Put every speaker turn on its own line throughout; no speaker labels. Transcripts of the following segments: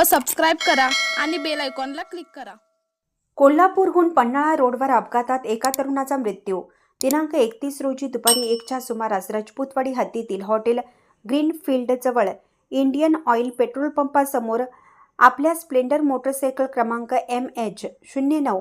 व सबस्क्राईब करा आणि बेल आयकॉनला क्लिक करा।
कोल्हापूरहून पन्हाळा रोडवर अपघातात एका तरुणाचा मृत्यू। दिनांक 31 रोजी दुपारी 1च्या सुमारास राजपूतवाडी हद्दीतील हॉटेल ग्रीनफील्ड जवळ इंडियन ऑइल पेट्रोल पंपासमोर आपल्या स्प्लेंडर मोटरसायकल क्रमांक MH09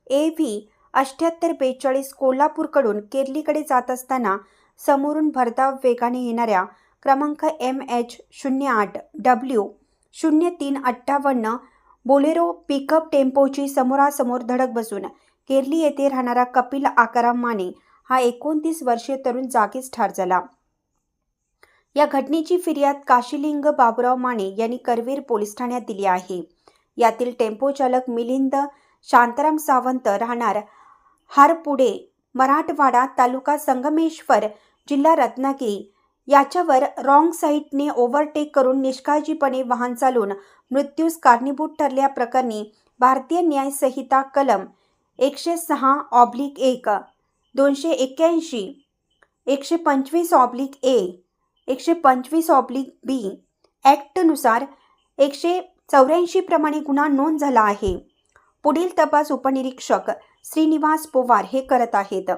AV 7842 कोल्हापूरकडून केरलीकडे जात असताना समोरून भरधाव वेगाने येणाऱ्या क्रमांक MH08 W 0358 बोलेरो पिकअप टेम्पोची समोरासमोर धडक बसून केरली येथे राहणारा कपिल आकाराम माने हा 29 वर्षीय तरुण जागीच ठार झाला। या घटनेची फिर्याद काशीलिंग बाबुराव माने यांनी करवीर पोलीस ठाण्यात दिली आहे। यातील टेम्पो चालक मिलिंद शांताराम सावंत राहणार हारपुडे मराठवाडा तालुका संगमेश्वर जिल्हा रत्नागिरी याच्यावर रॉंग साईडने ओव्हरटेक करून निष्काळजीपणे वाहन चालवून मृत्यूस कारणीभूत ठरल्याप्रकरणी भारतीय न्याय संहिता कलम 106/1 281 125/A 125/B ॲक्टनुसार 184 प्रमाणे गुन्हा नोंद झाला आहे। पुढील तपास उपनिरीक्षक श्रीनिवास पोवार हे करत आहेत।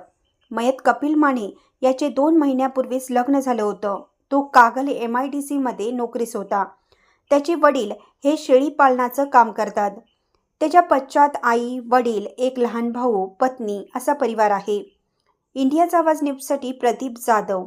मयत कपिल माने याचे 2 महिन्यापूर्वीच लग्न झालं होतं। तो कागल MIDC मध्ये नोकरीस होता। त्याचे वडील हे शेळी पालनाचं काम करतात। त्याच्या पश्चात आई, वडील, एक लहान भाऊ, पत्नी असा परिवार आहे। इंडियाचा आवाज न्यूजसाठी प्रदीप जाधव।